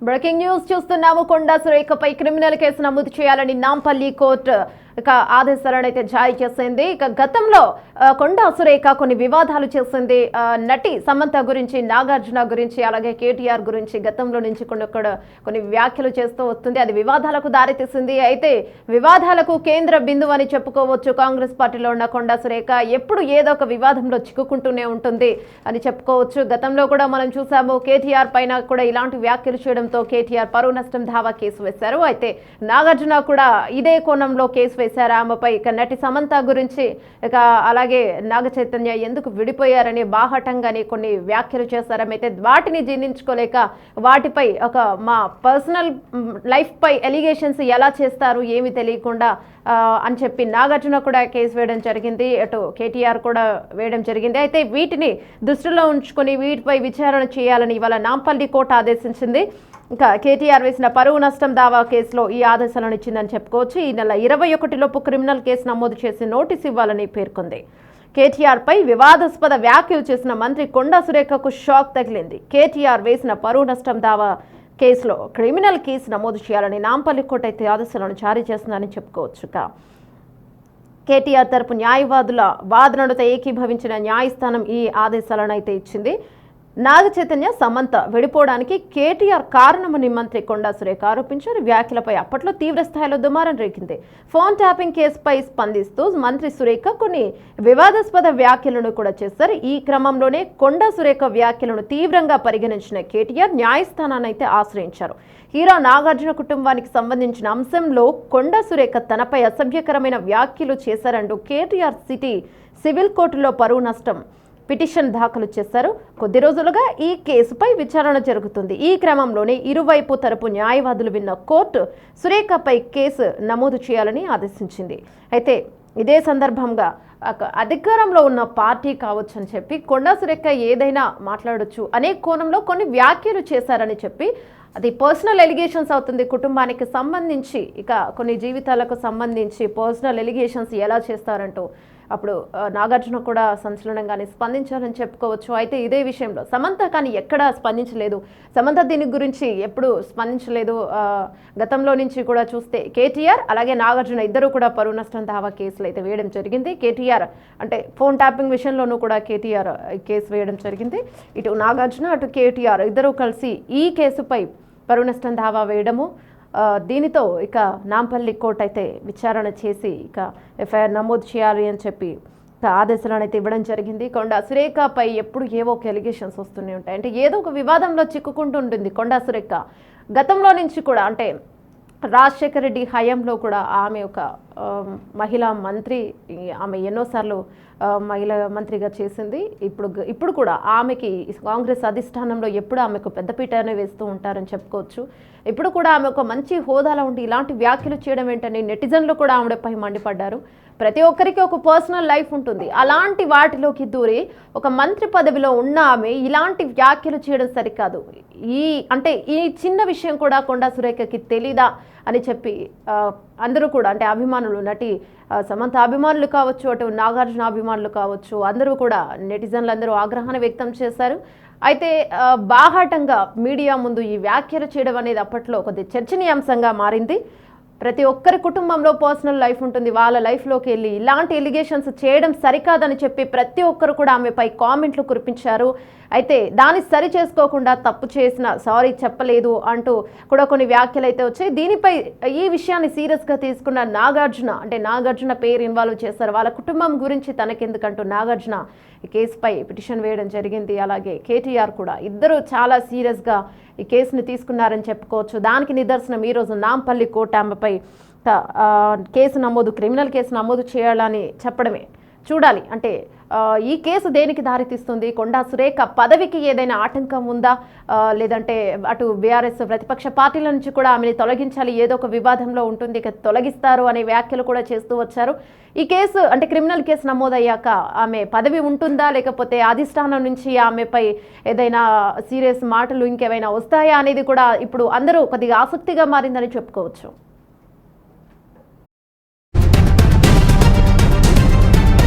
Breaking news చూస్తున్నాము. కొండా సురేఖపై criminal case నమోదు చేయాలని నాంపల్లి కోర్టు ఆదేశాలను అయితే జారీ చేసింది. ఇక గతంలో కొండా సురేఖ కొన్ని వివాదాలు చేసింది. నటి సమంత గురించి, నాగార్జున గురించి, అలాగే కేటీఆర్ గురించి గతంలో నుంచి కొన్ని వ్యాఖ్యలు చేస్తూ వస్తుంది. అది వివాదాలకు దారితీసింది. అయితే వివాదాలకు కేంద్ర బిందువు అని చెప్పుకోవచ్చు. కాంగ్రెస్ పార్టీలో ఉన్న కొండా సురేఖ ఎప్పుడు ఏదో ఒక వివాదంలో చిక్కుకుంటూనే ఉంటుంది అని చెప్పుకోవచ్చు. గతంలో కూడా మనం చూసాము, కేటీఆర్ పైన కూడా ఇలాంటి వ్యాఖ్యలు చేయడంతో కేటీఆర్ పరువు నష్టం దావా కేసు వేశారు. అయితే నాగార్జున కూడా ఇదే కోణంలో కేసు వేశారు ఆమెపై. ఇక నటి సమంత గురించి, ఇక అలాగే నాగ చైతన్య ఎందుకు విడిపోయారని బాహటంగానే కొన్ని వ్యాఖ్యలు చేశారు. అయితే వాటిని జీర్ణించుకోలేక వాటిపై మా పర్సనల్ లైఫ్ పై ఎలిగేషన్స్ ఎలా చేస్తారు ఏమి తెలియకుండా అని చెప్పి నాగార్జున కూడా కేసు వేయడం జరిగింది. అటు కేటీఆర్ కూడా వేయడం జరిగింది. అయితే వీటిని దృష్టిలో ఉంచుకొని వీటిపై విచారణ చేయాలని ఇవాళ నాంపల్లి కోర్టు ఆదేశించింది. ఇంకా కేటీఆర్ వేసిన పరువు నష్టం దావా కేసులో ఈ ఆదేశాలను ఇచ్చిందని చెప్పుకోవచ్చు. ఈ నెల 21లోపు క్రిమినల్ కేసు నమోదు చేసి నోటీసు ఇవ్వాలని పేర్కొంది. కేటీఆర్ పై వివాదాస్పద వ్యాఖ్యలు చేసిన మంత్రి కొండా సురేఖకు షాక్ తగిలింది. కేటీఆర్ వేసిన పరువు నష్టం దావా కేసులో క్రిమినల్ కేసు నమోదు చేయాలని నాంపల్లి కోర్టు అయితే ఆదేశాలను జారీ చేస్తుందని చెప్పుకోవచ్చు. కేటీఆర్ తరపు న్యాయవాదుల వాదనలతో ఏకీభవించిన న్యాయస్థానం ఈ ఆదేశాలను అయితే ఇచ్చింది. నాగ చైతన్య సమంత విడిపోవడానికి కేటీఆర్ కారణమని మంత్రి కొండా సురేఖ ఆరోపించారు. వ్యాఖ్యలపై అప్పట్లో తీవ్ర స్థాయిలో దుమారం రేగింది. ఫోన్ ట్యాపింగ్ కేసుపై స్పందిస్తూ మంత్రి సురేఖ కొన్ని వివాదాస్పద వ్యాఖ్యలను కూడా చేశారు. ఈ క్రమంలోనే కొండా సురేఖ వ్యాఖ్యలను తీవ్రంగా పరిగణించిన కేటీఆర్ న్యాయస్థానాన్ని అయితే ఆశ్రయించారు. హీరో నాగార్జున కుటుంబానికి సంబంధించిన అంశంలో కొండా సురేఖ తనపై అసభ్యకరమైన వ్యాఖ్యలు చేశారంటూ కేటీఆర్ సిటీ సివిల్ కోర్టులో పరువు నష్టం పిటిషన్ దాఖలు చేశారు. కొద్ది రోజులుగా ఈ కేసుపై విచారణ జరుగుతుంది. ఈ క్రమంలోనే ఇరువైపు తరపు న్యాయవాదులు విన్న కోర్టు సురేఖపై కేసు నమోదు చేయాలని ఆదేశించింది. అయితే ఇదే సందర్భంగా అధికారంలో ఉన్న పార్టీ కావచ్చు అని చెప్పి కొండా సురేఖ ఏదైనా మాట్లాడొచ్చు అనే కోణంలో కొన్ని వ్యాఖ్యలు చేశారని చెప్పి అది పర్సనల్ ఎలిగేషన్స్ అవుతుంది. కుటుంబానికి సంబంధించి, ఇక కొన్ని జీవితాలకు సంబంధించి పర్సనల్ ఎలిగేషన్స్ ఎలా చేస్తారంటూ అప్పుడు నాగార్జున కూడా సంచలనంగానే స్పందించారని చెప్పుకోవచ్చు. అయితే ఇదే విషయంలో సమంత కానీ ఎక్కడా స్పందించలేదు. సమంత దీని గురించి ఎప్పుడు స్పందించలేదు. గతంలో నుంచి కూడా చూస్తే కేటీఆర్ అలాగే నాగార్జున ఇద్దరు కూడా పరువు నష్టం దావా కేసులు అయితే వేయడం జరిగింది. కేటీఆర్ అంటే ఫోన్ ట్యాపింగ్ విషయంలోనూ కూడా కేటీఆర్ కేసు వేయడం జరిగింది. ఇటు నాగార్జున అటు కేటీఆర్ ఇద్దరూ కలిసి ఈ కేసుపై పరువు నష్టం దావా వేయడము, దీనితో ఇక నాంపల్లి కోర్టు అయితే విచారణ చేసి ఇక ఎఫ్ఐఆర్ నమోదు చేయాలి అని చెప్పి ఆదేశాలను అయితే ఇవ్వడం జరిగింది. కొండా సురేఖపై ఎప్పుడు ఏవో ఒక ఎలిగేషన్స్ వస్తూనే ఉంటాయి. అంటే ఏదో ఒక వివాదంలో చిక్కుకుంటూ ఉంటుంది కొండా సురేఖ. గతంలో నుంచి కూడా అంటే రాజశేఖర రెడ్డి హయాంలో కూడా ఆమె ఒక మహిళా మంత్రి, ఆమె ఎన్నోసార్లు మహిళా మంత్రిగా చేసింది. ఇప్పుడు కూడా ఆమెకి కాంగ్రెస్ అధిష్టానంలో ఎప్పుడు ఆమెకు పెద్దపీటనే వేస్తూ ఉంటారని చెప్పుకోవచ్చు. ఇప్పుడు కూడా ఆమె ఒక మంచి హోదాలో ఉండి ఇలాంటి వ్యాఖ్యలు చేయడం ఏంటని నెటిజన్లు కూడా ఆవిడపై మండిపడ్డారు. ప్రతి ఒక్కరికి ఒక పర్సనల్ లైఫ్ ఉంటుంది. అలాంటి వాటిలోకి దూరి ఒక మంత్రి పదవిలో ఉన్న ఆమె ఇలాంటి వ్యాఖ్యలు చేయడం సరికాదు. ఈ చిన్న విషయం కూడా కొండా సురేఖకి తెలీదా అని చెప్పి అందరూ కూడా అంటే అభిమానులు, నటి సమంత అభిమానులు కావచ్చు, అటు నాగార్జున అభిమానులు కావచ్చు, అందరూ కూడా నెటిజన్లు అందరూ ఆగ్రహాన్ని వ్యక్తం చేశారు. అయితే బాహాటంగా మీడియా ముందు ఈ వ్యాఖ్యలు చేయడం అనేది అప్పట్లో కొద్ది చర్చనీయాంశంగా మారింది. ప్రతి ఒక్కరి కుటుంబంలో పర్సనల్ లైఫ్ ఉంటుంది. వాళ్ళ లైఫ్లోకి వెళ్ళి ఇలాంటి ఎలిగేషన్స్ చేయడం సరికాదని చెప్పి ప్రతి ఒక్కరు కూడా ఆమెపై కామెంట్లు కురిపించారు. అయితే దాన్ని సరి చేసుకోకుండా తప్పు చేసిన సారీ చెప్పలేదు అంటూ కూడా కొన్ని వ్యాఖ్యలు అయితే వచ్చాయి. దీనిపై ఈ విషయాన్ని సీరియస్గా తీసుకున్న నాగార్జున పేరు ఇన్వాల్వ్ చేశారు. వాళ్ళ కుటుంబం గురించి తనకెందుకంటూ నాగార్జున ఈ కేసుపై పిటిషన్ వేయడం జరిగింది. అలాగే కేటీఆర్ కూడా ఇద్దరు చాలా సీరియస్గా ఈ కేసుని తీసుకున్నారని చెప్పుకోవచ్చు. దానికి నిదర్శనం ఈరోజు నాంపల్లి కోర్టు ఆమెపై క్రిమినల్ కేసు నమోదు చేయాలని చెప్పడమే. చూడాలి అంటే ఈ కేసు దేనికి దారితీస్తుంది, కొండా సురేఖ పదవికి ఏదైనా ఆటంకం ఉందా, లేదంటే అటు బీఆర్ఎస్ ప్రతిపక్ష పార్టీల నుంచి కూడా ఆమెని తొలగించాలి, ఏదో ఒక వివాదంలో ఉంటుంది, ఇక తొలగిస్తారు అనే వ్యాఖ్యలు కూడా చేస్తూ వచ్చారు. ఈ కేసు అంటే క్రిమినల్ కేసు నమోదయ్యాక ఆమె పదవి ఉంటుందా, లేకపోతే అధిష్టానం నుంచి ఆమెపై ఏదైనా సీరియస్ మాటలు ఇంకేమైనా వస్తాయా అనేది కూడా ఇప్పుడు అందరూ కొద్దిగా ఆసక్తిగా మారిందని చెప్పుకోవచ్చు.